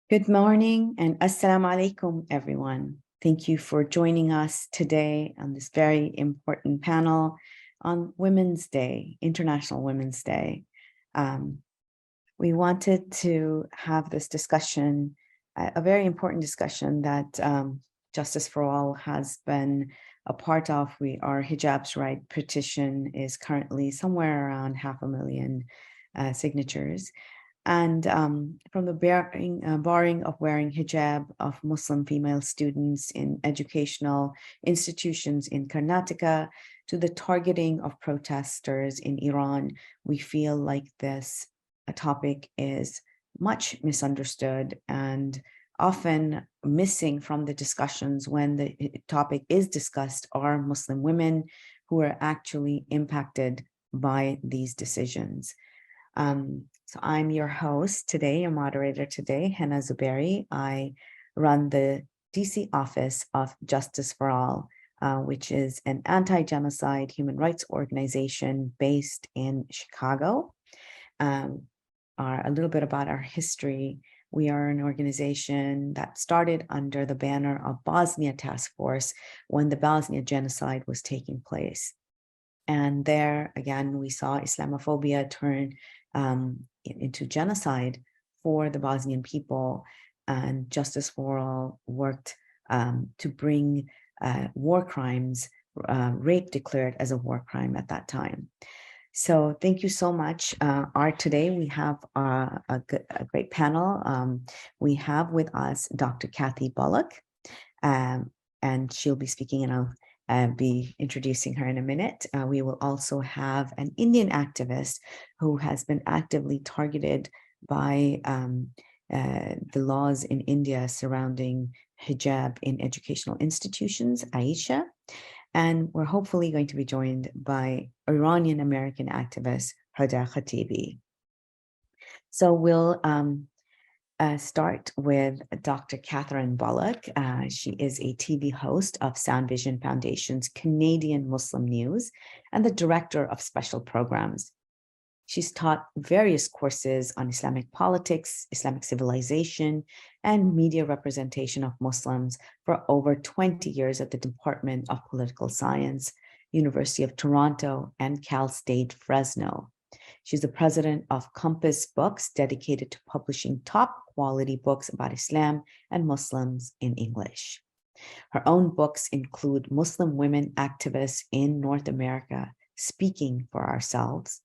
Good morning and assalamu alaikum, everyone. Thank you for joining us today on this very important panel on Women's Day, International Women's Day. We wanted to have this discussion, a very important discussion that Justice for All has been a part of. Our Hijab's Right petition is currently somewhere around 500,000 signatures. And from the barring of wearing hijab of Muslim female students in educational institutions in Karnataka to the targeting of protesters in Iran, we feel like this topic is much misunderstood and often missing from the discussions. When the topic is discussed are Muslim women who are actually impacted by these decisions. So I'm your host today, your moderator today, Henna Zuberi. I run the DC office of Justice for All, which is an anti-genocide human rights organization based in Chicago. A little bit about our history. We are an organization that started under the banner of Bosnia Task Force when the Bosnia genocide was taking place. And there, again, we saw Islamophobia turn into genocide for the Bosnian people, and Justice for All worked to bring war crimes, rape declared as a war crime at that time. So thank you so much. Today we have a great panel. We have with us Dr. Kathy Bullock, and she'll be speaking, and I'll be introducing her in a minute. We will also have an Indian activist who has been actively targeted by the laws in India surrounding hijab in educational institutions, Aisha. And we're hopefully going to be joined by Iranian-American activist Hada Khatibi. So we'll start with Dr. Catherine Bullock. She is a TV host of Sound Vision Foundation's Canadian Muslim News and the director of special programs. She's taught various courses on Islamic politics, Islamic civilization, and media representation of Muslims for over 20 years at the Department of Political Science, University of Toronto, and Cal State Fresno. She's the president of Compass Books, dedicated to publishing top quality books about Islam and Muslims in English. Her own books include Muslim Women Activists in North America, Speaking for Ourselves,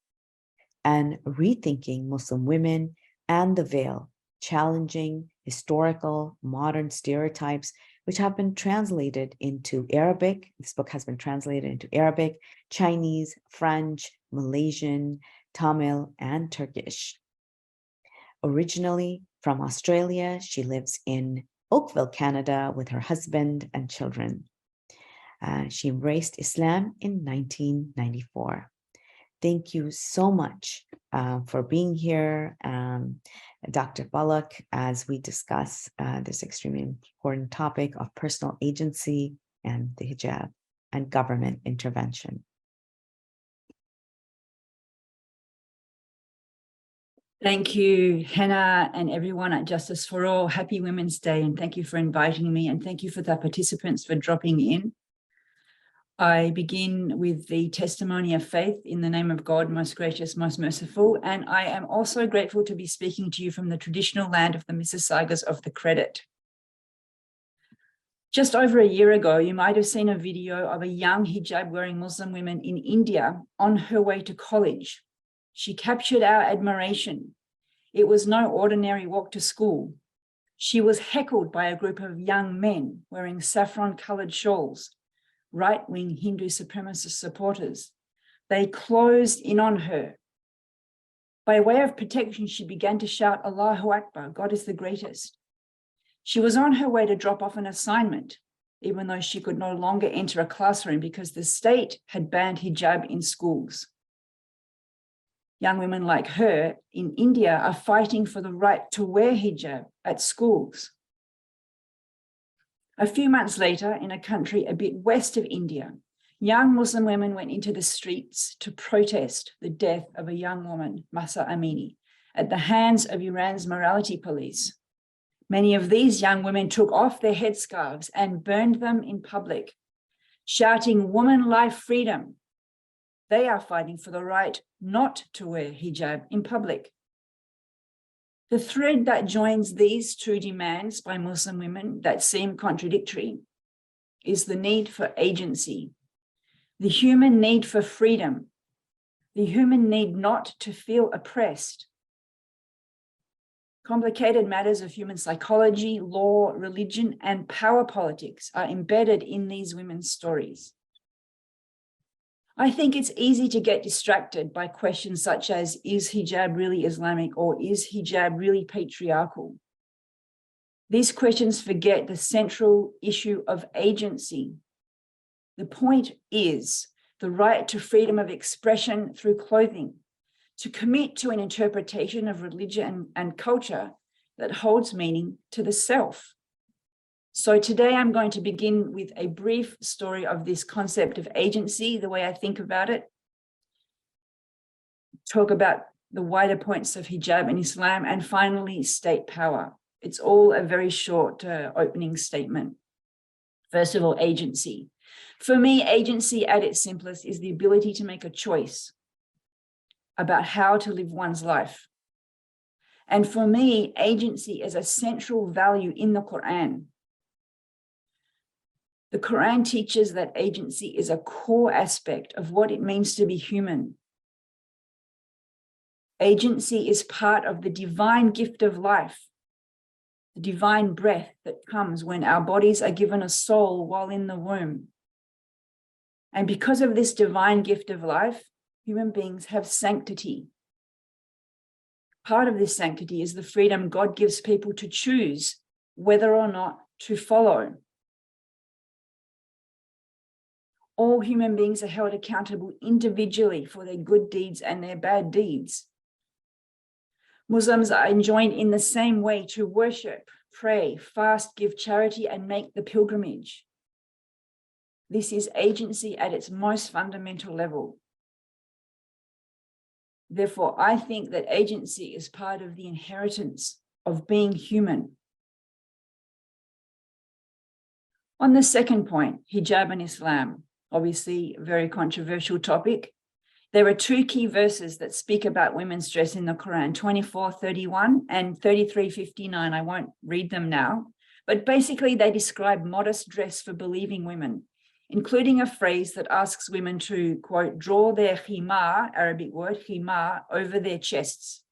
and Rethinking Muslim Women and the Veil, Challenging Historical Modern Stereotypes, which have been translated into Arabic. This book has been translated into Arabic, Chinese, French, Malaysian, Tamil, and Turkish. Originally from Australia, she lives in Oakville, Canada, with her husband and children. She embraced Islam in 1994. Thank you so much for being here, Dr. Bullock, as we discuss this extremely important topic of personal agency and the hijab and government intervention. Thank you, Henna, and everyone at Justice for All. Happy Women's Day, and thank you for inviting me, and thank you for the participants for dropping in. I begin with the testimony of faith in the name of God, most gracious, most merciful, and I am also grateful to be speaking to you from the traditional land of the Mississaugas of the Credit. Just over a year ago, you might have seen a video of a young hijab-wearing Muslim woman in India on her way to college. She captured our admiration. It was no ordinary walk to school. She was heckled by a group of young men wearing saffron-colored shawls, right-wing Hindu supremacist supporters. They closed in on her. By way of protection, she began to shout, Allahu Akbar, God is the greatest. She was on her way to drop off an assignment, even though she could no longer enter a classroom because the state had banned hijab in schools. Young women like her in India are fighting for the right to wear hijab at schools. A few months later, in a country a bit west of India, young Muslim women went into the streets to protest the death of a young woman, Mahsa Amini, at the hands of Iran's morality police. Many of these young women took off their headscarves and burned them in public, shouting, "Woman, life, freedom." They are fighting for the right not to wear hijab in public. The thread that joins these two demands by Muslim women that seem contradictory is the need for agency, the human need for freedom, the human need not to feel oppressed. Complicated matters of human psychology, law, religion, and power politics are embedded in these women's stories. I think it's easy to get distracted by questions such as, is hijab really Islamic, or is hijab really patriarchal? These questions forget the central issue of agency. The point is the right to freedom of expression through clothing, to commit to an interpretation of religion and culture that holds meaning to the self. So today I'm going to begin with a brief story of this concept of agency, the way I think about it, talk about the wider points of hijab in Islam, and finally state power. It's all a very short opening statement. First of all, agency. For me, agency at its simplest is the ability to make a choice about how to live one's life. And for me, agency is a central value in the Quran. The Quran teaches that agency is a core aspect of what it means to be human. Agency is part of the divine gift of life, the divine breath that comes when our bodies are given a soul while in the womb. And because of this divine gift of life, human beings have sanctity. Part of this sanctity is the freedom God gives people to choose whether or not to follow. All human beings are held accountable individually for their good deeds and their bad deeds. Muslims are enjoined in the same way to worship, pray, fast, give charity, and make the pilgrimage. This is agency at its most fundamental level. Therefore, I think that agency is part of the inheritance of being human. On the second point, hijab and Islam, obviously a very controversial topic. There are two key verses that speak about women's dress in the Quran, 24:31 and 33:59. I won't read them now, but basically they describe modest dress for believing women, including a phrase that asks women to, quote, draw their khimar, Arabic word, khimar, over their chests.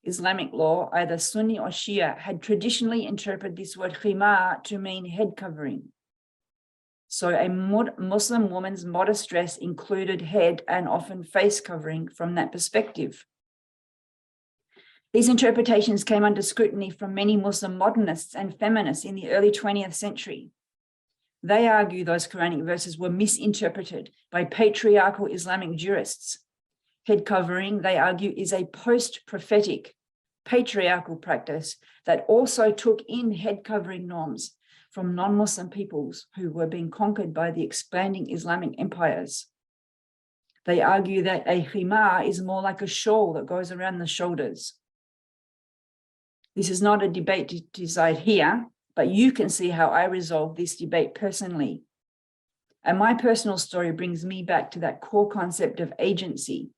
Islamic law, either Sunni or Shia, had traditionally interpreted this word khimar to mean head covering. So a Muslim woman's modest dress included head and often face covering from that perspective. These interpretations came under scrutiny from many Muslim modernists and feminists in the early 20th century. They argue those Quranic verses were misinterpreted by patriarchal Islamic jurists. Head covering, they argue, is a post-prophetic patriarchal practice that also took in head covering norms from non-Muslim peoples who were being conquered by the expanding Islamic empires. They argue that a khimar is more like a shawl that goes around the shoulders. This is not a debate to decide here, but you can see how I resolve this debate personally. And my personal story brings me back to that core concept of agency.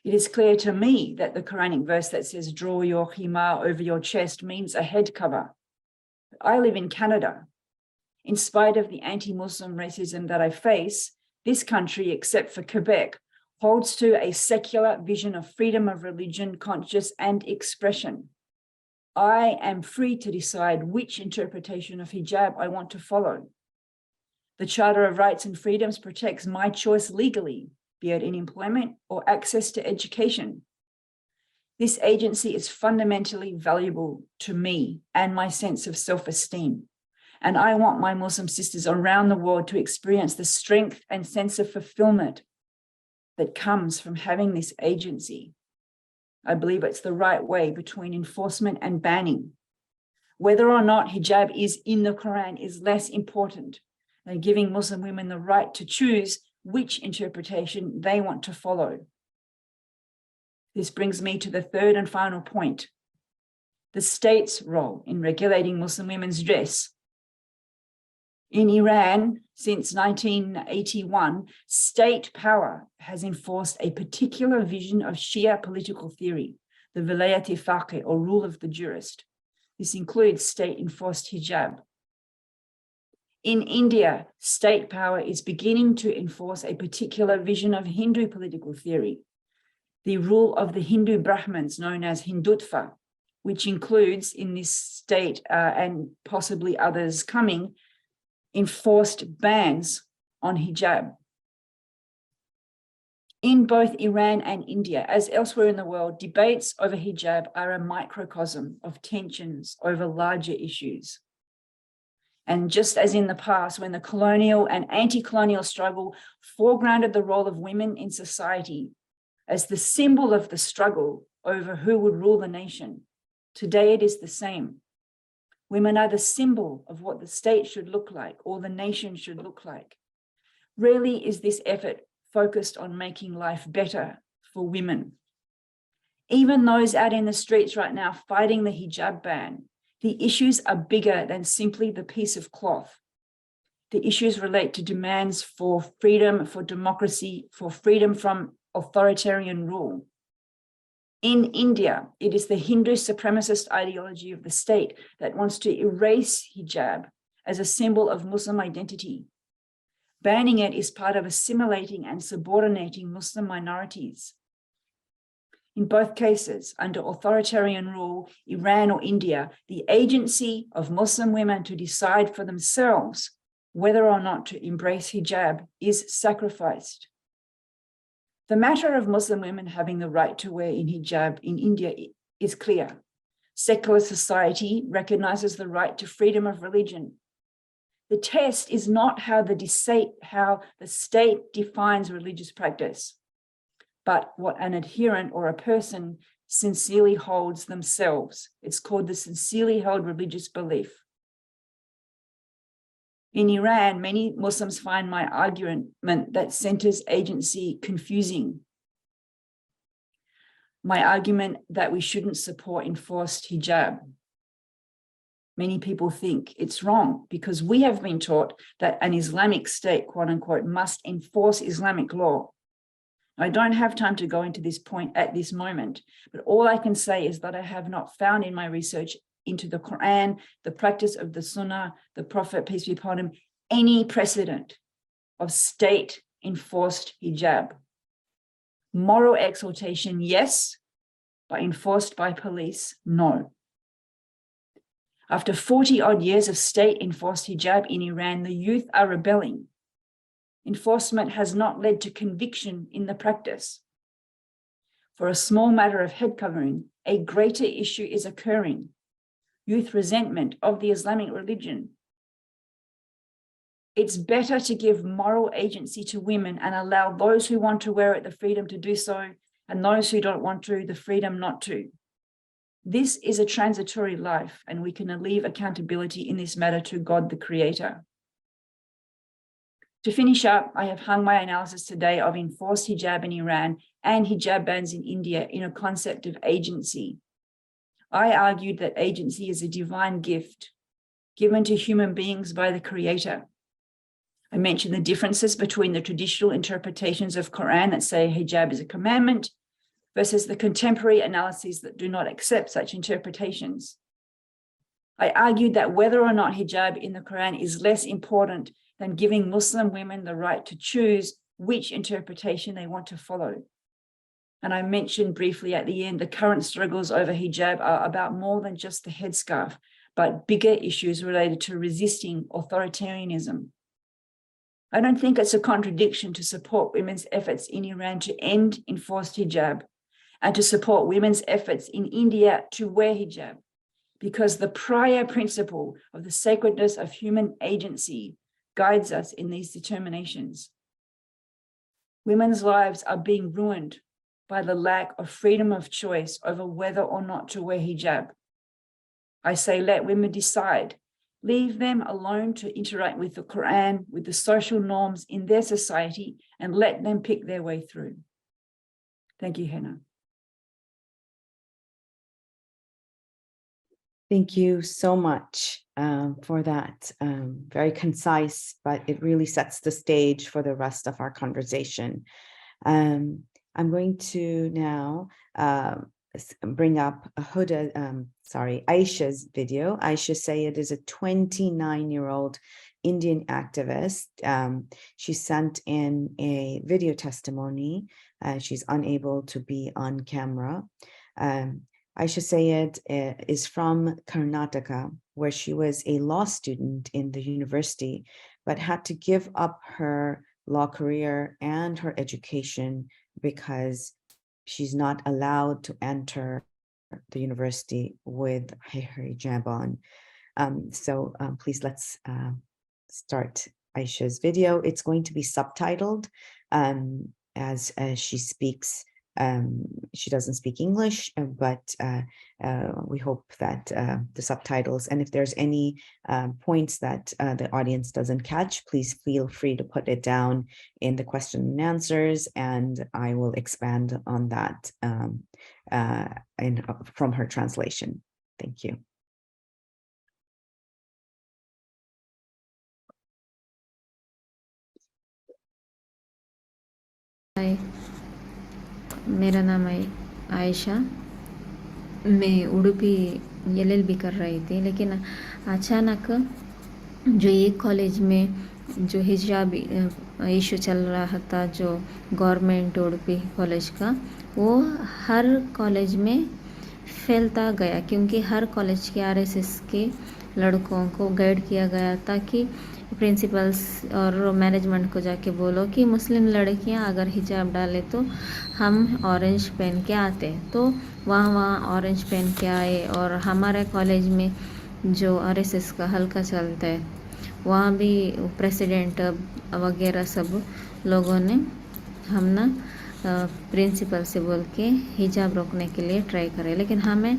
It is clear to me that the Quranic verse that says, draw your khimar over your chest means a head cover. I live in Canada. In spite of the anti-Muslim racism that I face, this country, except for Quebec, holds to a secular vision of freedom of religion, conscience, and expression. I am free to decide which interpretation of hijab I want to follow. The Charter of Rights and Freedoms protects my choice legally, be it in employment or access to education. This agency is fundamentally valuable to me and my sense of self-esteem. And I want my Muslim sisters around the world to experience the strength and sense of fulfillment that comes from having this agency. I believe it's the right way between enforcement and banning. Whether or not hijab is in the Quran is less important than giving Muslim women the right to choose which interpretation they want to follow. This brings me to the third and final point. the state's role in regulating Muslim women's dress. In Iran, since 1981, state power has enforced a particular vision of Shia political theory, the vilayat-e-faqih, or rule of the jurist. This includes state-enforced hijab. In India, state power is beginning to enforce a particular vision of Hindu political theory, the rule of the Hindu Brahmins known as Hindutva, which includes in this state and possibly others coming, enforced bans on hijab. In both Iran and India, as elsewhere in the world, debates over hijab are a microcosm of tensions over larger issues. And just as in the past, when the colonial and anti-colonial struggle foregrounded the role of women in society as the symbol of the struggle over who would rule the nation, today it is the same. Women are the symbol of what the state should look like or the nation should look like. Rarely is this effort focused on making life better for women. Even those out in the streets right now fighting the hijab ban, the issues are bigger than simply the piece of cloth. The issues relate to demands for freedom, for democracy, for freedom from authoritarian rule. In India, it is the Hindu supremacist ideology of the state that wants to erase hijab as a symbol of Muslim identity. Banning it is part of assimilating and subordinating Muslim minorities. In both cases, under authoritarian rule, Iran or India, the agency of Muslim women to decide for themselves whether or not to embrace hijab is sacrificed. The matter of Muslim women having the right to wear in hijab in India is clear. Secular society recognizes the right to freedom of religion. The test is not how the state defines religious practice, but what an adherent or a person sincerely holds themselves. It's called the sincerely held religious belief. In Iran, many Muslims find my argument that centers agency confusing. My argument that we shouldn't support enforced hijab. Many people think it's wrong because we have been taught that an Islamic state, quote unquote, must enforce Islamic law. I don't have time to go into this point at this moment, but all I can say is that I have not found in my research into the Quran, the practice of the Sunnah, the Prophet, peace be upon him, any precedent of state-enforced hijab. Moral exaltation, yes, but enforced by police, no. After 40-odd years of state-enforced hijab in Iran, the youth are rebelling. Enforcement has not led to conviction in the practice. For a small matter of head covering, a greater issue is occurring. Youth resentment of the Islamic religion. It's better to give moral agency to women and allow those who want to wear it the freedom to do so, and those who don't want to, the freedom not to. This is a transitory life, and we can leave accountability in this matter to God, the Creator. To finish up, I have hung my analysis today of enforced hijab in Iran and hijab bans in India in a concept of agency. I argued that agency is a divine gift given to human beings by the Creator. I mentioned the differences between the traditional interpretations of Quran that say hijab is a commandment versus the contemporary analyses that do not accept such interpretations. I argued that whether or not hijab in the Quran is less important than giving Muslim women the right to choose which interpretation they want to follow. And I mentioned briefly at the end, the current struggles over hijab are about more than just the headscarf, but bigger issues related to resisting authoritarianism. I don't think it's a contradiction to support women's efforts in Iran to end enforced hijab and to support women's efforts in India to wear hijab, because the prior principle of the sacredness of human agency guides us in these determinations. Women's lives are being ruined by the lack of freedom of choice over whether or not to wear hijab. I say, let women decide. Leave them alone to interact with the Quran, with the social norms in their society, and let them pick their way through. Thank you, Hannah. Thank you so much for that. Very concise, but it really sets the stage for the rest of our conversation. I'm going to now bring up Aisha's video. Aisha Sayed is a 29-year-old Indian activist. She sent in a video testimony. She's unable to be on camera. Aisha Sayed is from Karnataka, where she was a law student in the university, but had to give up her law career and her education because she's not allowed to enter the university with her hijab on. So please let's start Aisha's video. It's going to be subtitled as she speaks. She doesn't speak English, but we hope that the subtitles, and if there's any points that the audience doesn't catch, please feel free to put it down in the question and answers, and I will expand on that from her translation. Thank you. हाय, मेरा नाम आयशा। मैं Udupi LLB कर रही थी, लेकिन अचानक जो एक कॉलेज में जो हिजाब इशू चल रहा था, जो गवर्नमेंट उडुपी कॉलेज का, वो हर कॉलेज में फैलता गया, क्योंकि हर कॉलेज के RSS के लड़कों को गाइड किया गया था कि प्रिंसिपल्स और मैनेजमेंट को जाके बोलो कि मुस्लिम लड़कियां अगर हिजाब डाले तो हम ऑरेंज पहन के आते। तो वहाँ ऑरेंज पहन के आए, और हमारे कॉलेज में जो RSS का हल्का चलता है, वहाँ भी प्रेसिडेंट वगैरह सब लोगों ने हम ना प्रिंसिपल से बोल के हिजाब रोकने के लिए ट्राई करे, लेकिन हमें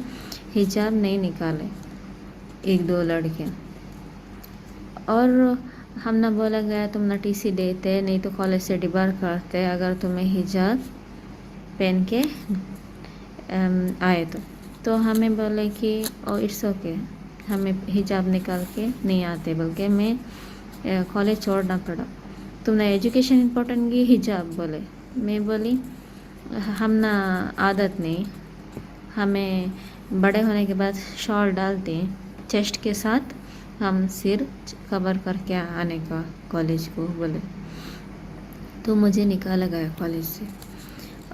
हिजाब नहीं निकाले एक दो लड़कियाँ। और हमने बोला गया तुम ना TC देते, नहीं तो कॉलेज से डिबार करते अगर तुम्हें हिजाब पहन के आए तो हमें बोले कि इट्स ओके, हमें हिजाब निकाल के नहीं आते, बल्कि मैं कॉलेज छोड़ना पड़ा। तुमने एजुकेशन इम्पोर्टेंट की हिजाब बोले। मैं बोली हम ना आदत नहीं, हमें बड़े होने के बाद शॉल डालते हैं चेस्ट के साथ, हम सिर कवर करके आने का कॉलेज को बोले। तो मुझे निकाला गया कॉलेज से,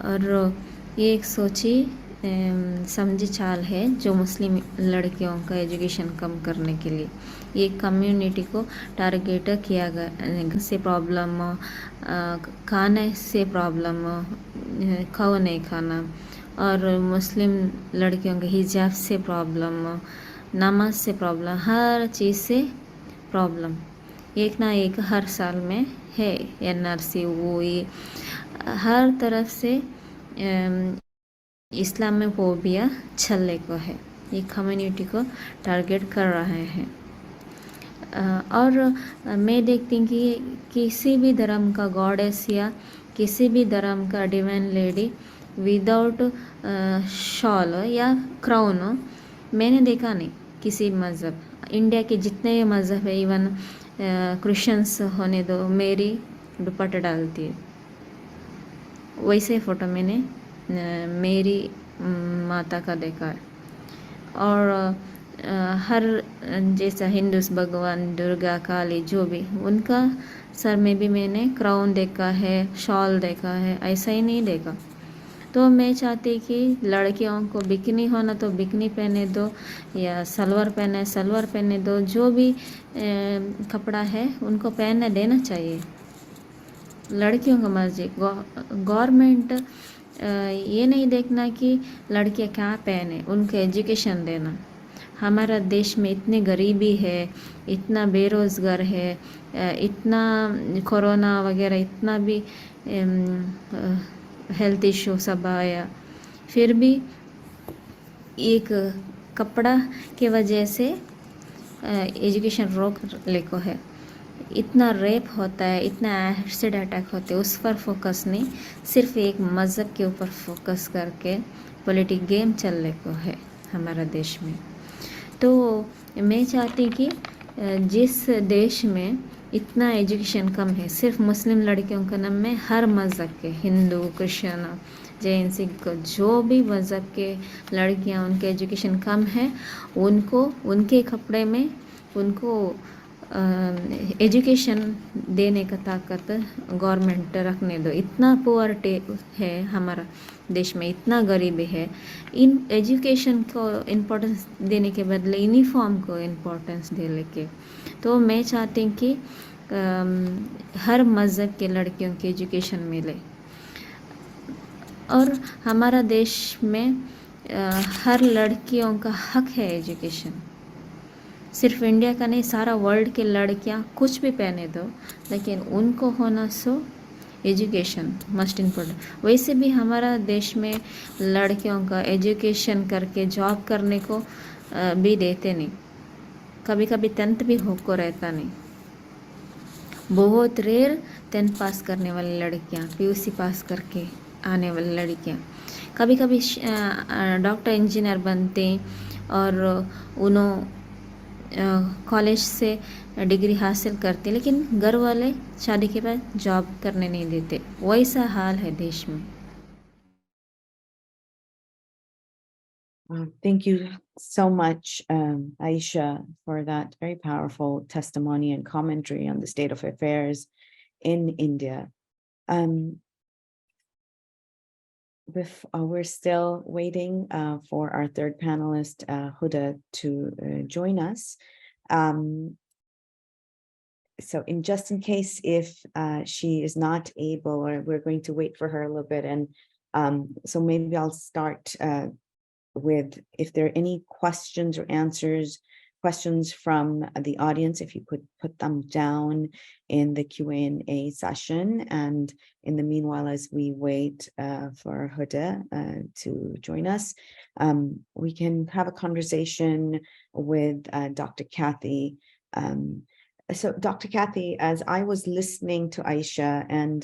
और ये एक सोची समझी चाल है जो मुस्लिम लड़कियों का एजुकेशन कम करने के लिए ये कम्युनिटी को टारगेट किया गया। से प्रॉब्लम, खाने से प्रॉब्लम, खाओ नहीं खाना, और मुस्लिम लड़कियों के हिजाब से प्रॉब्लम, नमाज से प्रॉब्लम, हर चीज़ से प्रॉब्लम एक ना एक हर साल में है। NRC वो ये हर तरफ से इस्लामोफोबिया छलने को है, ये कम्युनिटी को टारगेट कर रहे हैं। और मैं देखती हूँ कि किसी भी धर्म का गॉडेस या किसी भी धर्म का डिवाइन लेडी विदाउट शॉल या क्राउन मैंने देखा नहीं किसी मज़हब। इंडिया के जितने मज़हब है, इवन क्रिश्चियंस होने दो, मेरी दुपट्टा डालती है। वैसे फ़ोटो मैंने मेरी माता का देखा है। और हर जैसा हिंदूस भगवान दुर्गा काली जो भी, उनका सर में भी मैंने क्राउन देखा है, शॉल देखा है, ऐसा ही नहीं देखा। तो मैं चाहती कि लड़कियों को बिकनी होना तो बिकनी पहने दो, या सलवार पहने दो, जो भी कपड़ा है उनको पहनने देना चाहिए। लड़कियों का मर्जी। गवर्नमेंट ये नहीं देखना कि लड़कियां क्या पहने, उनको एजुकेशन देना। हमारा देश में इतनी गरीबी है, इतना बेरोज़गार है, इतना कोरोना वगैरह, इतना भी हेल्थ इशू सब आया, फिर भी एक कपड़ा के वजह से एजुकेशन रोक लेको है। इतना रेप होता है, इतना एसिड अटैक होते हैं, उस पर फोकस नहीं, सिर्फ एक मज़हब के ऊपर फोकस करके पॉलिटिक गेम चलने को है हमारा देश में। तो मैं चाहती कि जिस देश में इतना एजुकेशन कम है, सिर्फ मुस्लिम लड़कियों का नाम में हर मज़हब के, हिंदू, क्रिश्चियन, जैन, सिख, जो भी मज़हब के लड़कियां उनके एजुकेशन कम है, उनको उनके कपड़े में उनको एजुकेशन देने का ताकत गवर्नमेंट रखने दो। इतना पुअर्टी है हमारा देश में, इतना गरीबी है, इन एजुकेशन को इम्पोर्टेंस देने के बदले यूनिफॉर्म को इम्पोर्टेंस दे लेके। तो मैं चाहती हूँ कि हर मज़हब के लड़कियों की एजुकेशन मिले, और हमारा देश में हर लड़कियों का हक है एजुकेशन। सिर्फ इंडिया का नहीं, सारा वर्ल्ड के लड़कियां कुछ भी पहने दो, लेकिन उनको होना सो एजुकेशन मस्ट इम्पोर्टेंट। वैसे भी हमारा देश में लड़कियों का एजुकेशन करके जॉब करने को भी देते नहीं, कभी कभी 10th भी होको रहता नहीं। बहुत रेयर 10th पास करने वाली लड़कियां, PUC पास करके आने वाली लड़कियां कभी कभी डॉक्टर इंजीनियर बनते, और उन्होंने कॉलेज से डिग्री हासिल करते, लेकिन घर वाले शादी के बाद जॉब करने नहीं देते। वैसा हाल है देश में। Thank you so much, Aisha, for that very powerful testimony and commentary on the state of affairs in India. We're still waiting for our third panelist, Huda, to join us. So just in case if she is not able, or we're going to wait for her a little bit, and so maybe I'll start with if there are any questions or questions from the audience, if you could put them down in the Q&A session. And in the meanwhile, as we wait for Huda to join us, we can have a conversation with Dr. Kathy. So Dr. Kathy, as I was listening to Aisha, and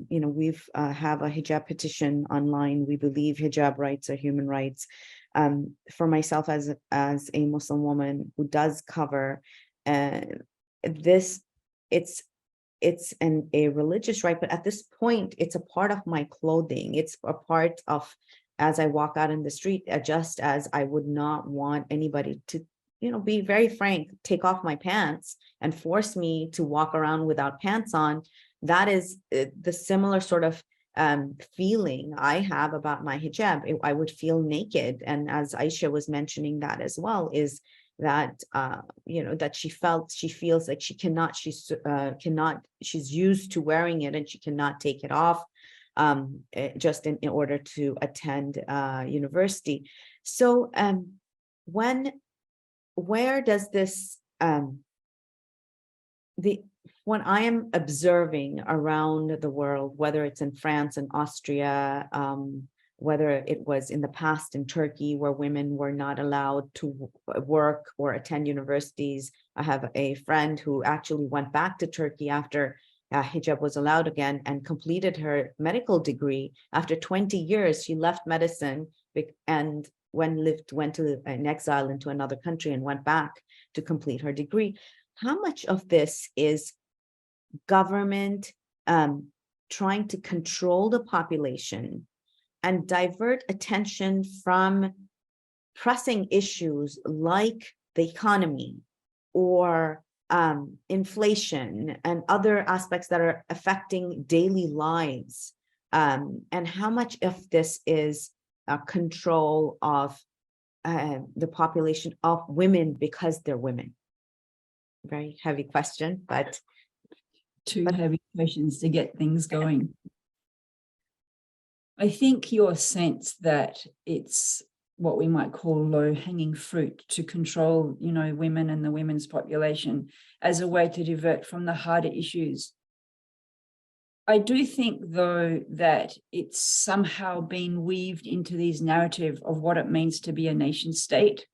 we've have a hijab petition online. We believe hijab rights are human rights. For myself as a Muslim woman who does cover this, it's a religious right, but at this point, it's a part of my clothing. It's a part of, as I walk out in the street, just as I would not want anybody to, be very frank, take off my pants and force me to walk around without pants on. That is the similar sort of feeling I have about my hijab. I would feel naked. And as Aisha was mentioning that as well, is that, that she feels like she cannot, she's used to wearing it and she cannot take it off just in order to attend university. So where does this, when I am observing around the world, whether it's in France and Austria, whether it was in the past in Turkey, where women were not allowed to work or attend universities. I have a friend who actually went back to Turkey after hijab was allowed again and completed her medical degree. After 20 years, she left medicine and went to an exile into another country and went back to complete her degree. How much of this is government trying to control the population and divert attention from pressing issues like the economy or inflation and other aspects that are affecting daily lives? And how much of this is control of the population of women because they're women? Very heavy question, but heavy questions to get things going. I think your sense that it's what we might call low-hanging fruit to control, women and the women's population as a way to divert from the harder issues. I do think, though, that it's somehow been weaved into these narrative of what it means to be a nation state.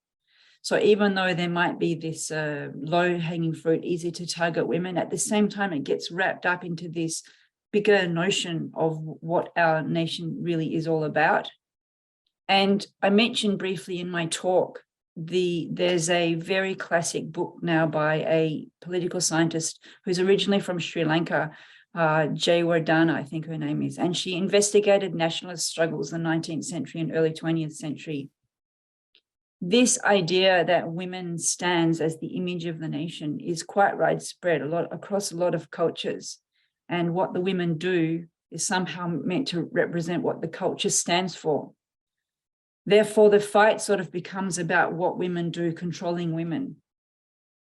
So even though there might be this low-hanging fruit, easy to target women, at the same time, it gets wrapped up into this bigger notion of what our nation really is all about. And I mentioned briefly in my talk there's a very classic book now by a political scientist who's originally from Sri Lanka, Jayawardena, I think her name is, and she investigated nationalist struggles in the 19th century and early 20th century. This idea that women stands as the image of the nation is quite widespread across a lot of cultures, and what the women do is somehow meant to represent what the culture stands for. Therefore, the fight sort of becomes about what women do, controlling women.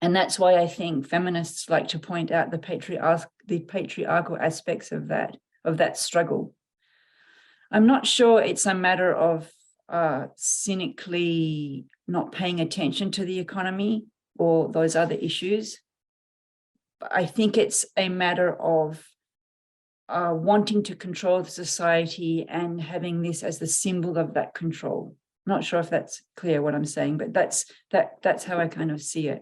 And that's why I think feminists like to point out the patriarchal aspects of that struggle. I'm not sure it's a matter of cynically not paying attention to the economy or those other issues. But I think it's a matter of wanting to control the society and having this as the symbol of that control. Not sure if that's clear what I'm saying, but that's how I kind of see it.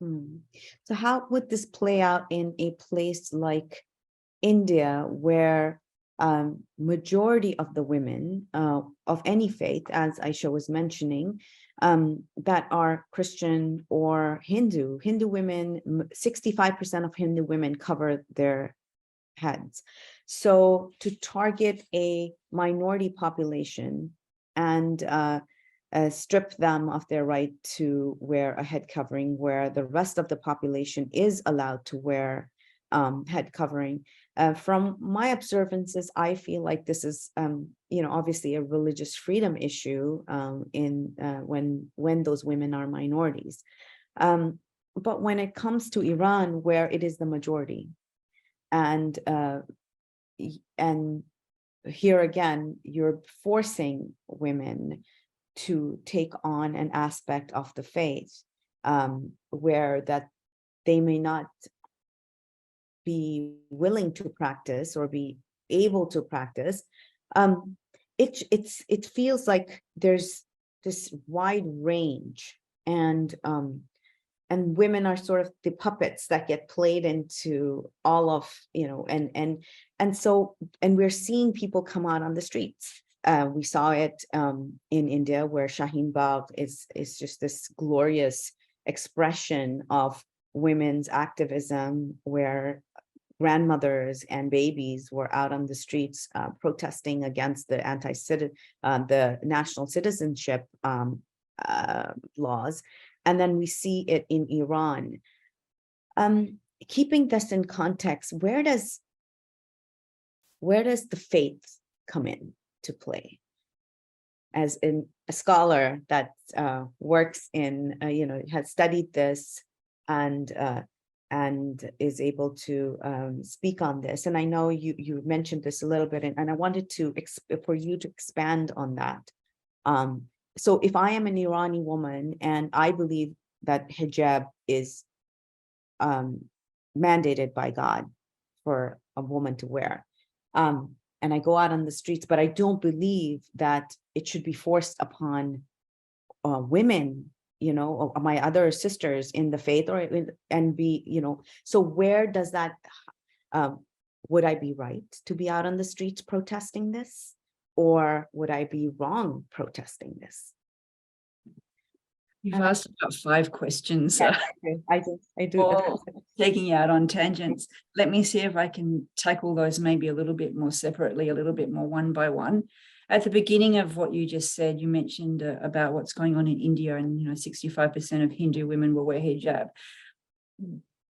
So how would this play out in a place like India, where majority of the women of any faith, as Aisha was mentioning, that are Christian or Hindu women, 65% of Hindu women cover their heads. So to target a minority population and strip them of their right to wear a head covering, where the rest of the population is allowed to wear head covering. From my observances, I feel like this is, obviously a religious freedom issue when those women are minorities. But when it comes to Iran, where it is the majority, and here again, you're forcing women to take on an aspect of the faith where that they may not be willing to practice or be able to practice. It feels like there's this wide range, and women are sort of the puppets that get played into all of, and we're seeing people come out on the streets. We saw it in India, where Shaheen Bagh is just this glorious expression of women's activism, where grandmothers and babies were out on the streets protesting against the the national citizenship laws. And then we see it in Iran. Keeping this in context, where does the faith come in to play? As in a scholar that works in, has studied this and is able to speak on this. And I know you mentioned this a little bit, and I wanted for you to expand on that. So if I am an Irani woman and I believe that hijab is mandated by God for a woman to wear, and I go out on the streets, but I don't believe that it should be forced upon women, or my other sisters in the faith, so where does that, would I be right to be out on the streets protesting this? Or would I be wrong protesting this? You've asked about 5 questions. Yeah, I do. All taking you out on tangents. Let me see if I can tackle those maybe a little bit more separately, a little bit more one by one. At the beginning of what you just said, you mentioned about what's going on in India, and 65% of Hindu women will wear hijab.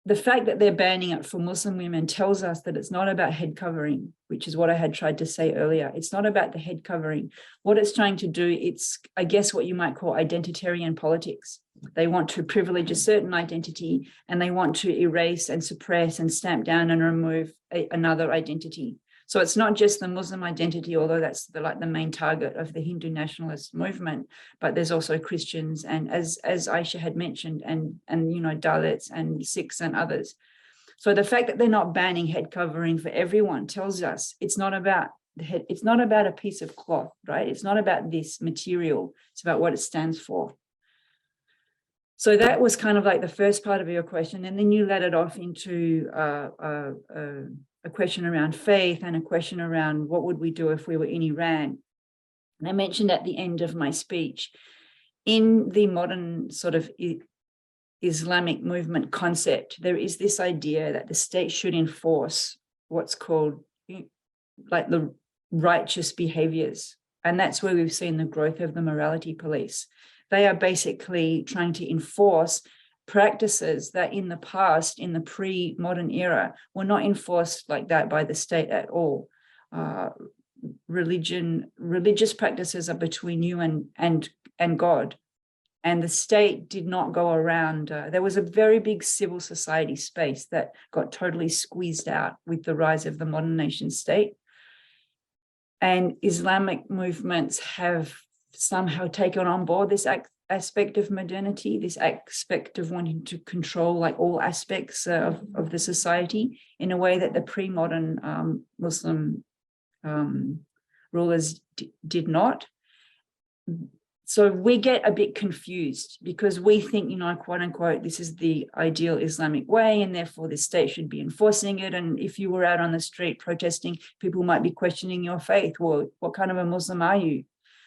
The fact that they're banning it for Muslim women tells us that it's not about head covering, which is what I had tried to say earlier. It's not about the head covering. What it's trying to do, it's, I guess, what you might call identitarian politics. They want to privilege a certain identity, and they want to erase and suppress and stamp down and remove another identity. So it's not just the Muslim identity, although that's the main target of the Hindu nationalist movement, but there's also Christians, and as Aisha had mentioned, and Dalits and Sikhs and others. So the fact that they're not banning head covering for everyone tells us it's not about the head, it's not about a piece of cloth, right? It's not about this material, it's about what it stands for. So that was kind of like the first part of your question, and then you led it off into a question around faith and a question around what would we do if we were in Iran. And I mentioned at the end of my speech, in the modern sort of Islamic movement concept, there is this idea that the state should enforce what's called like the righteous behaviors. And that's where we've seen the growth of the morality police. They are basically trying to enforce practices that in the past, in the pre-modern era, were not enforced like that by the state at all. Religious practices are between you and God. And the state did not go around. There was a very big civil society space that got totally squeezed out with the rise of the modern nation state. And Islamic movements have somehow taken on board this aspect of modernity, this aspect of wanting to control like all aspects of the society in a way that the pre-modern Muslim rulers did not. So we get a bit confused because we think, you know, quote unquote, this is the ideal Islamic way and therefore the state should be enforcing it. And if you were out on the street protesting, people might be questioning your faith. Well, what kind of a Muslim are you?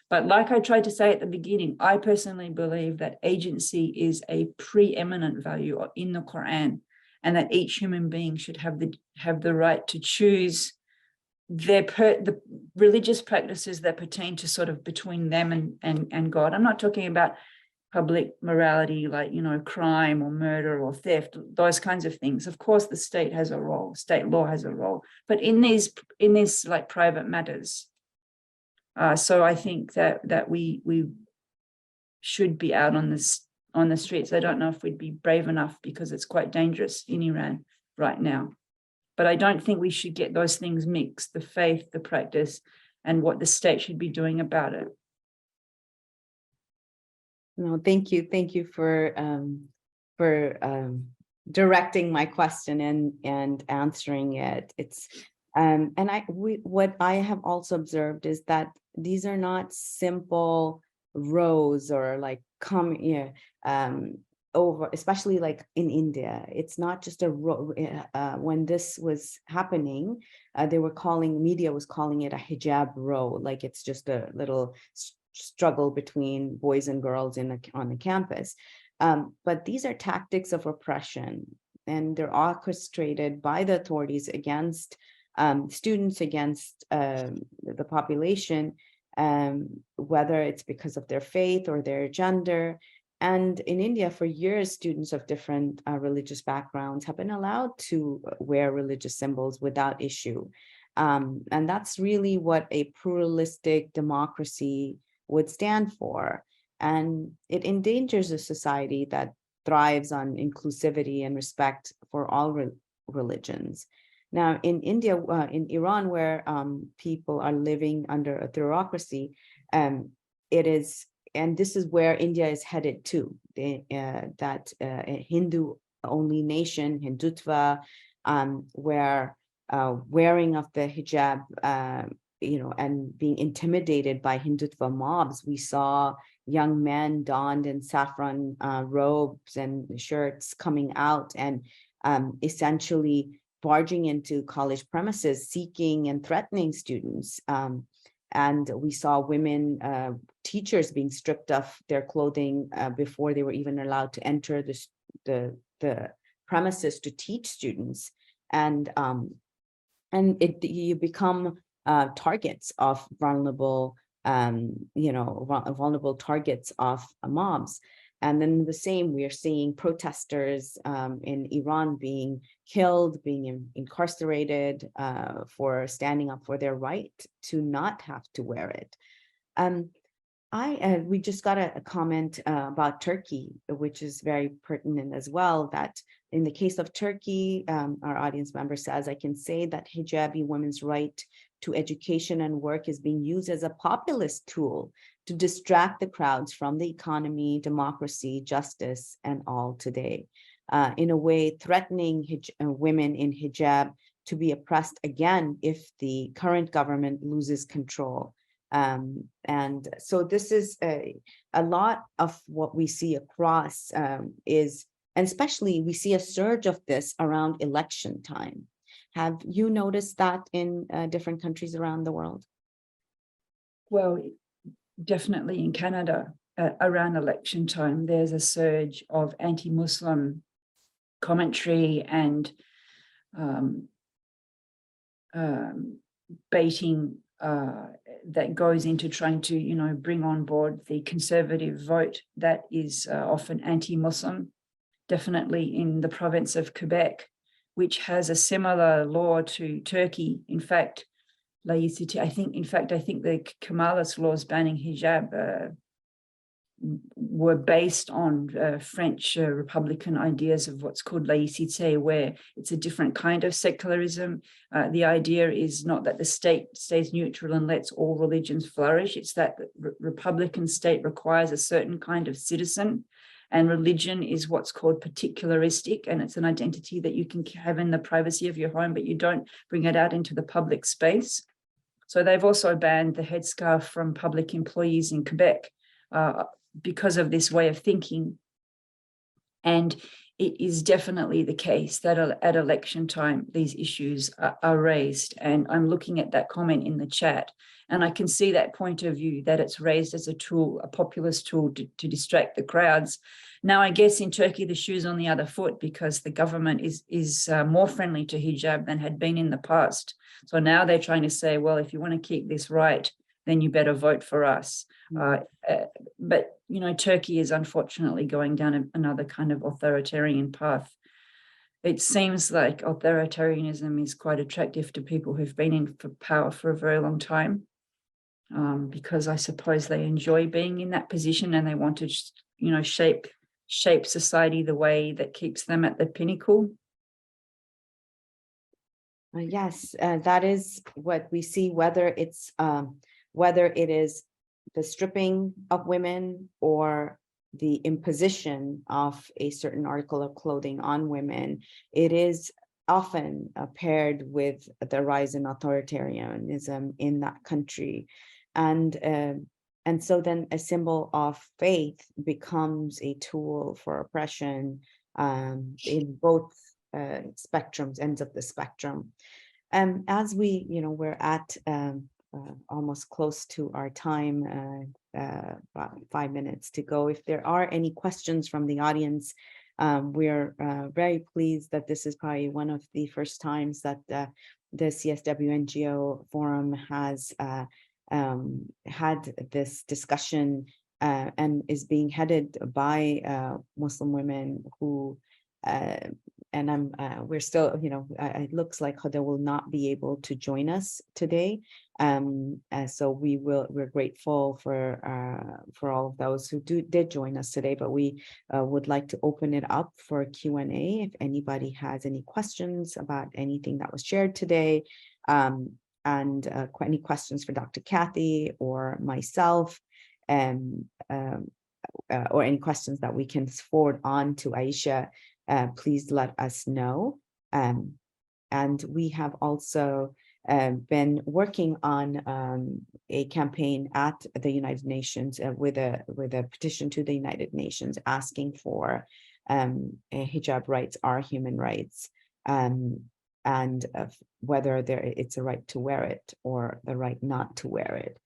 But like I tried to say at the beginning, I personally believe that agency is a preeminent value in the Quran and that each human being should have the right to choose the religious practices that pertain to sort of between them and God. I'm not talking about public morality like, you know, crime or murder or theft, those kinds of things. Of course, the state has a role, state law has a role, but in these like private matters. So I think that we should be out on the streets. I don't know if we'd be brave enough because it's quite dangerous in Iran right now. But I don't think we should get those things mixed, the faith, the practice, and what the state should be doing about it. No, thank you. Thank you for directing my question and answering it. It's what I have also observed is that these are not simple rows or like over, especially like in India, it's not just a when this was happening, media was calling it a hijab row, like it's just a little struggle between boys and girls on the campus. But these are tactics of oppression, and they're orchestrated by the authorities against students, against the population, whether it's because of their faith or their gender. And in India, for years, students of different religious backgrounds have been allowed to wear religious symbols without issue. And that's really what a pluralistic democracy would stand for. And it endangers a society that thrives on inclusivity and respect for all religions. Now, in India, in Iran, where people are living under a theocracy, it is, and this is where India is headed to, that a Hindu-only nation, Hindutva, where wearing of the hijab, and being intimidated by Hindutva mobs. We saw young men donned in saffron robes and shirts coming out and essentially barging into college premises, seeking and threatening students. And we saw women teachers being stripped of their clothing before they were even allowed to enter the premises to teach students. And you become targets of vulnerable, vulnerable targets of mobs. And then the same, we are seeing protesters in Iran being killed, being incarcerated for standing up for their right to not have to wear it. We just got a comment about Turkey, which is very pertinent as well, that in the case of Turkey, our audience member says, I can say that hijabi women's right to education and work is being used as a populist tool to distract the crowds from the economy, democracy, justice, and all today. In a way, threatening women in hijab to be oppressed again if the current government loses control. And so this is a lot of what we see across and especially we see a surge of this around election time. Have you noticed that in different countries around the world? Well, definitely in Canada. around election time, there's a surge of anti-Muslim commentary and baiting that goes into trying to, bring on board the conservative vote that is often anti-Muslim, definitely in the province of Quebec, which has a similar law to Turkey. In fact, laicity, I think the Kemalis laws banning hijab were based on French Republican ideas of what's called laïcité, where it's a different kind of secularism. The idea is not that the state stays neutral and lets all religions flourish. It's that the Republican state requires a certain kind of citizen, and religion is what's called particularistic, and it's an identity that you can have in the privacy of your home, but you don't bring it out into the public space. So they've also banned the headscarf from public employees in Quebec because of this way of thinking. And it is definitely the case that at election time, these issues are raised. And I'm looking at that comment in the chat, and I can see that point of view, that it's raised as a tool, a populist tool to distract the crowds. Now, I guess in Turkey, the shoe's on the other foot because the government is more friendly to hijab than had been in the past. So now they're trying to say, well, if you want to keep this right, then you better vote for us. But, Turkey is unfortunately going down another kind of authoritarian path. It seems like authoritarianism is quite attractive to people who've been in for power for a very long time, because I suppose they enjoy being in that position and they want to, shape society the way that keeps them at the pinnacle. Yes, that is what we see, whether it is the stripping of women or the imposition of a certain article of clothing on women. It is often paired with the rise in authoritarianism in that country. And so then a symbol of faith becomes a tool for oppression in both spectrums, ends of the spectrum. As we're at almost close to our time, about 5 minutes to go. If there are any questions from the audience, we're very pleased that this is probably one of the first times that the CSW NGO Forum has had this discussion and is being headed by Muslim women who and we're still, it looks like Huda will not be able to join us today. So we're grateful for all of those who did join us today, but we would like to open it up for Q&A if anybody has any questions about anything that was shared today, and any questions for Dr. Kathy or myself, or any questions that we can forward on to Aisha. Please let us know. And we have also been working on a campaign at the United Nations with a petition to the United Nations asking for hijab rights are human rights, and whether it's a right to wear it or the right not to wear it.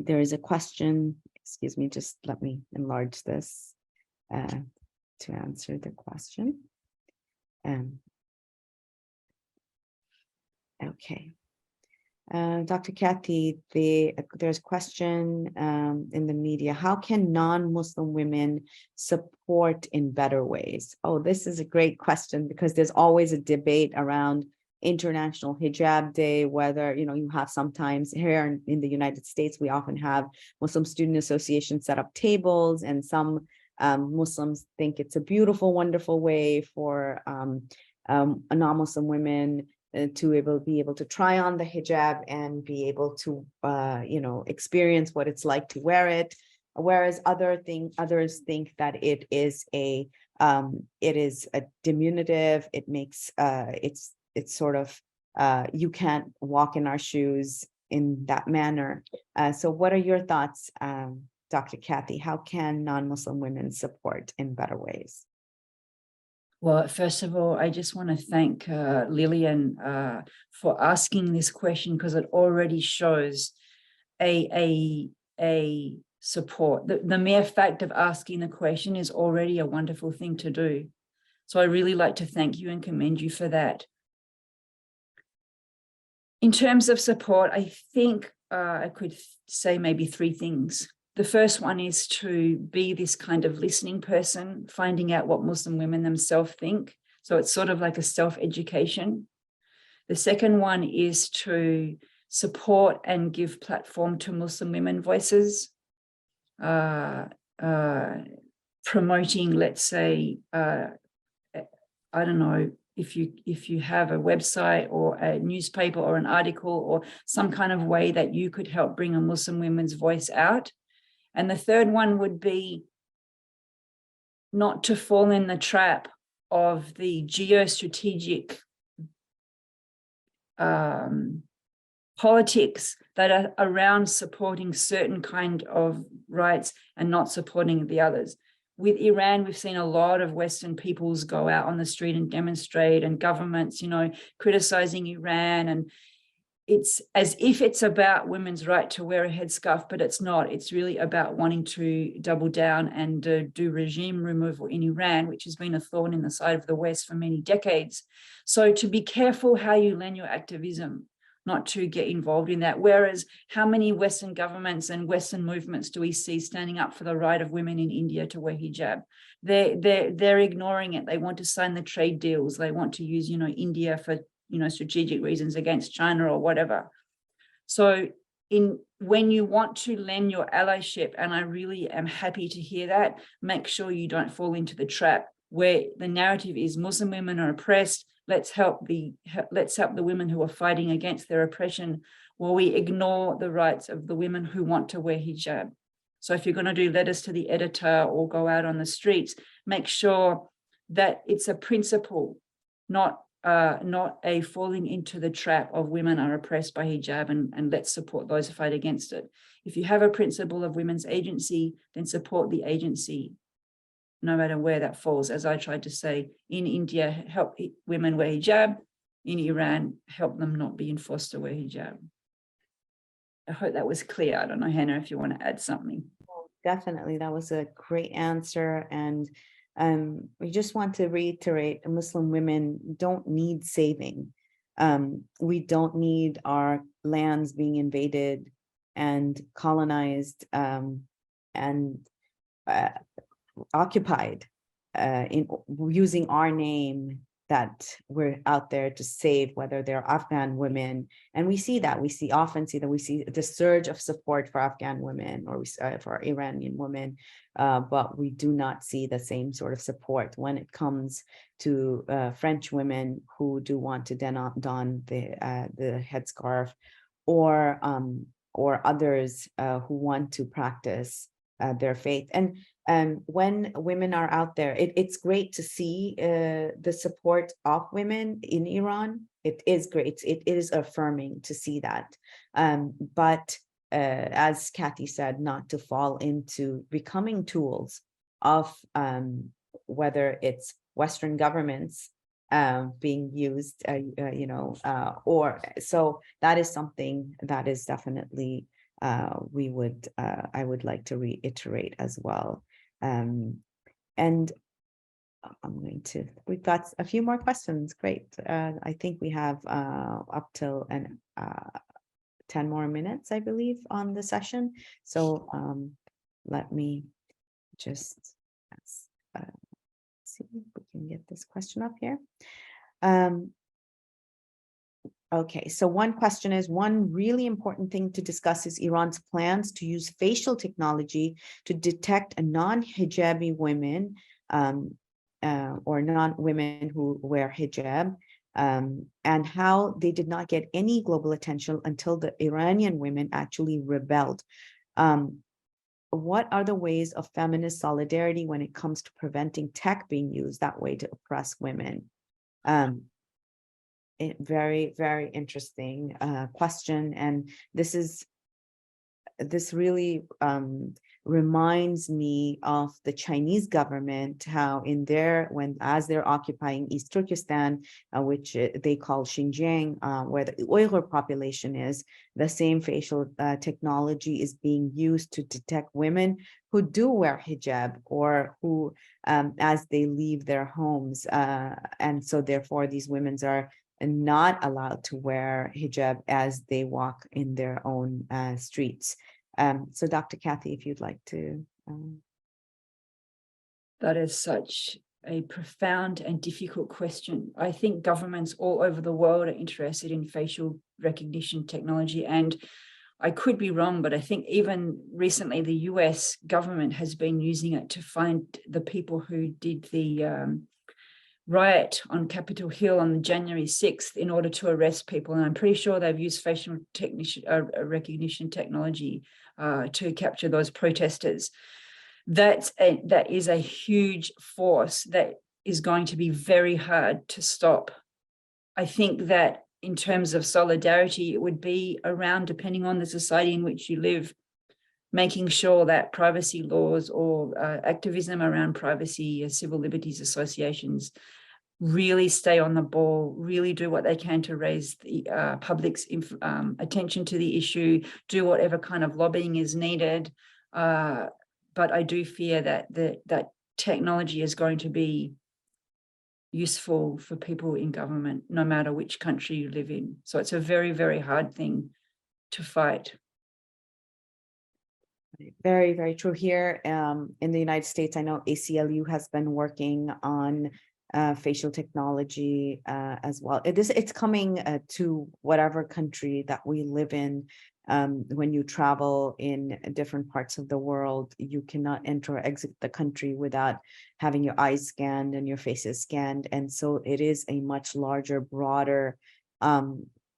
There is a question, excuse me, just let me enlarge this to answer the question. Okay. Dr. Kathy, there's a question in the media. How can non-Muslim women support in better ways? Oh, this is a great question because there's always a debate around International Hijab Day, whether, you have sometimes here in the United States, we often have Muslim Student Association set up tables, and some Muslims think it's a beautiful, wonderful way for non-Muslim women to be able to try on the hijab and be able to, experience what it's like to wear it. Whereas others think that it is a diminutive. It makes it's sort of you can't walk in our shoes in that manner. So what are your thoughts, Dr. Kathy? How can non-Muslim women support in better ways? Well, first of all, I just want to thank Lillian for asking this question, because it already shows a support. The mere fact of asking the question is already a wonderful thing to do. So I really like to thank you and commend you for that. In terms of support, I think I could say maybe 3 things. The first one is to be this kind of listening person, finding out what Muslim women themselves think. So it's sort of like a self-education. The second one is to support and give platform to Muslim women voices, promoting, let's say, I don't know, if you have a website or a newspaper or an article or some kind of way that you could help bring a Muslim women's voice out. And the third one would be not to fall in the trap of the geostrategic politics that are around supporting certain kind of rights and not supporting the others. With Iran, we've seen a lot of Western peoples go out on the street and demonstrate, and governments, criticizing Iran. And it's as if it's about women's right to wear a headscarf, but it's not. It's really about wanting to double down and do regime removal in Iran, which has been a thorn in the side of the West for many decades. So to be careful how you lend your activism, not to get involved in that. Whereas how many Western governments and Western movements do we see standing up for the right of women in India to wear hijab? They're ignoring it. They want to sign the trade deals. They want to use, India for, strategic reasons against China or whatever. So when you want to lend your allyship, and I really am happy to hear that, make sure you don't fall into the trap where the narrative is Muslim women are oppressed. Let's help the women who are fighting against their oppression, while we ignore the rights of the women who want to wear hijab. So if you're going to do letters to the editor or go out on the streets, make sure that it's a principle, not a falling into the trap of women are oppressed by hijab, and let's support those who fight against it. If you have a principle of women's agency, then support the agency, no matter where that falls. As I tried to say, in India, help women wear hijab. In Iran, help them not be enforced to wear hijab. I hope that was clear. I don't know, Hannah, if you want to add something. Definitely, that was a great answer. And we just want to reiterate, Muslim women don't need saving. We don't need our lands being invaded and colonized and occupied in using our name that we're out there to save, whether they're Afghan women. And we see the surge of support for Afghan women, or for Iranian women, but we do not see the same sort of support when it comes to French women who do want to don the headscarf, or others who want to practice their faith. And when women are out there, it's great to see the support of women in Iran. It is great. It is affirming to see that. But as Kathy said, not to fall into becoming tools of whether it's Western governments being used, or so that is something that is definitely I would like to reiterate as well. And we've got a few more questions. Great. I think we have up till 10 more minutes, I believe, on the session. So let me just see if we can get this question up here. Okay, so one question is, one really important thing to discuss is Iran's plans to use facial technology to detect a non-hijabi women or non-women who wear hijab, and how they did not get any global attention until the Iranian women actually rebelled. What are the ways of feminist solidarity when it comes to preventing tech being used that way to oppress women? Very, very interesting question. And this is this really reminds me of the Chinese government, how in their, as they're occupying East Turkestan, which they call Xinjiang, where the Uyghur population is, the same facial technology is being used to detect women who do wear hijab, or who, as they leave their homes. And so therefore these women are not allowed to wear hijab as they walk in their own streets. So Dr. Kathy, if you'd like to. That is such a profound and difficult question. I think governments all over the world are interested in facial recognition technology, and I could be wrong, but I think even recently the US government has been using it to find the people who did the riot on Capitol Hill on January 6th in order to arrest people. And I'm pretty sure they've used facial recognition technology to capture those protesters. That is a huge force that is going to be very hard to stop. I think that in terms of solidarity, it would be around, depending on the society in which you live, making sure that privacy laws or activism around privacy, civil liberties associations really stay on the ball, really do what they can to raise the public's attention to the issue, do whatever kind of lobbying is needed. But I do fear that that technology is going to be useful for people in government, no matter which country you live in. So it's a very, very hard thing to fight. Very, very true. Here in the United States, I know ACLU has been working on facial technology as well. It's coming to whatever country that we live in. When you travel in different parts of the world, you cannot enter or exit the country without having your eyes scanned and your faces scanned. And so it is a much larger, broader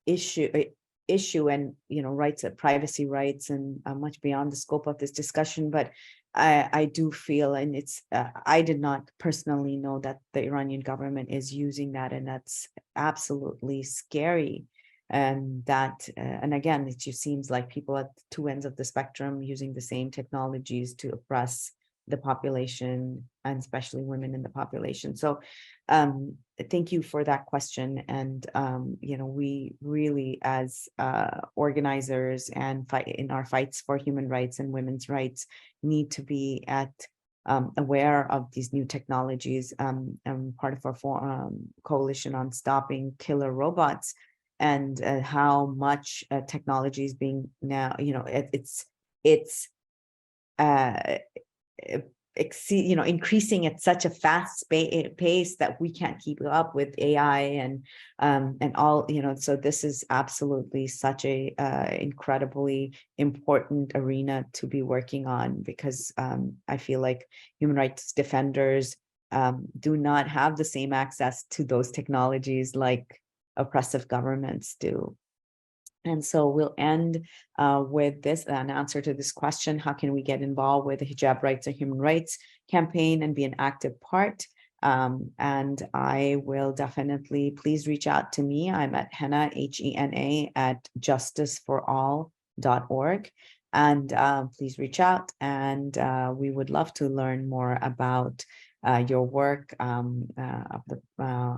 issue, and rights, privacy rights, and much beyond the scope of this discussion. But I do feel, and it's I did not personally know that the Iranian government is using that, and that's absolutely scary. And that and again, it just seems like people at two ends of the spectrum using the same technologies to oppress the population, and especially women in the population. So thank you for that question. And we really, as organizers and fight in our fights for human rights and women's rights, need to be aware of these new technologies. Part of our coalition on stopping killer robots, and how much technology is being now, it's increasing at such a fast pace that we can't keep up with AI and all, so this is absolutely such a incredibly important arena to be working on, because I feel like human rights defenders do not have the same access to those technologies like oppressive governments do. And so we'll end with this, an answer to this question: how can we get involved with the Hijab Rights and Human Rights campaign and be an active part? And I will definitely, please reach out to me. I'm at Hena, HENA, at justiceforall.org. And please reach out, and we would love to learn more about your work. The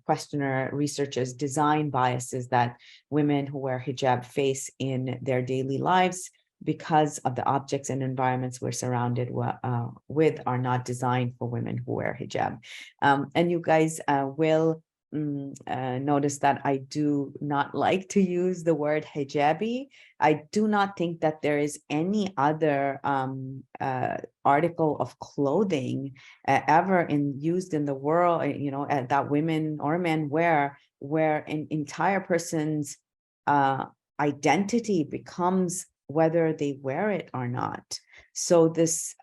questionnaire researches design biases that women who wear hijab face in their daily lives, because of the objects and environments we're surrounded with are not designed for women who wear hijab. And you guys will notice that I do not like to use the word hijabi. I do not think that there is any other article of clothing ever used in the world, that women or men wear, where an entire person's identity becomes whether they wear it or not. So this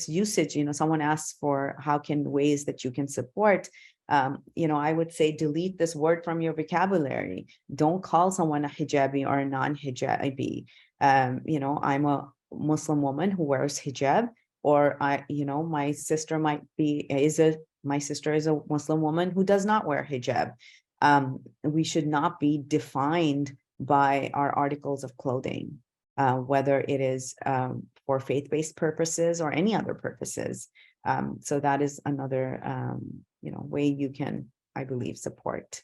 usage, someone asks for how can ways that you can support. I would say delete this word from your vocabulary. Don't call someone a hijabi or a non-hijabi. I'm a Muslim woman who wears hijab, or my sister my sister is a Muslim woman who does not wear hijab. We should not be defined by our articles of clothing. whether it is for faith-based purposes or any other purposes. So that is another way you can, I believe, support.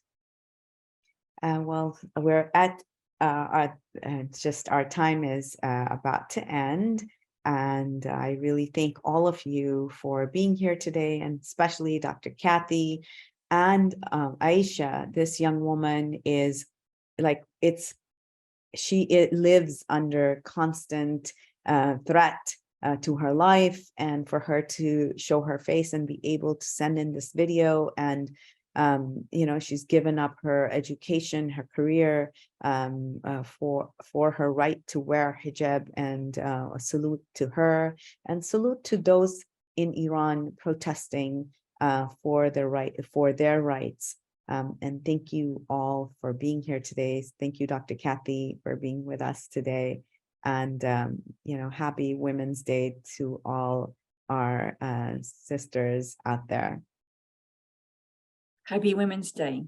Well, we're at just our time is about to end. And I really thank all of you for being here today, and especially Dr. Kathy and Aisha. This young woman is like, it lives under constant threat to her life, and for her to show her face and be able to send in this video, and she's given up her education, her career, for her right to wear hijab, and a salute to her, and salute to those in Iran protesting for their rights. And thank you all for being here today. Thank you, Dr. Kathy, for being with us today. And, happy Women's Day to all our sisters out there. Happy Women's Day.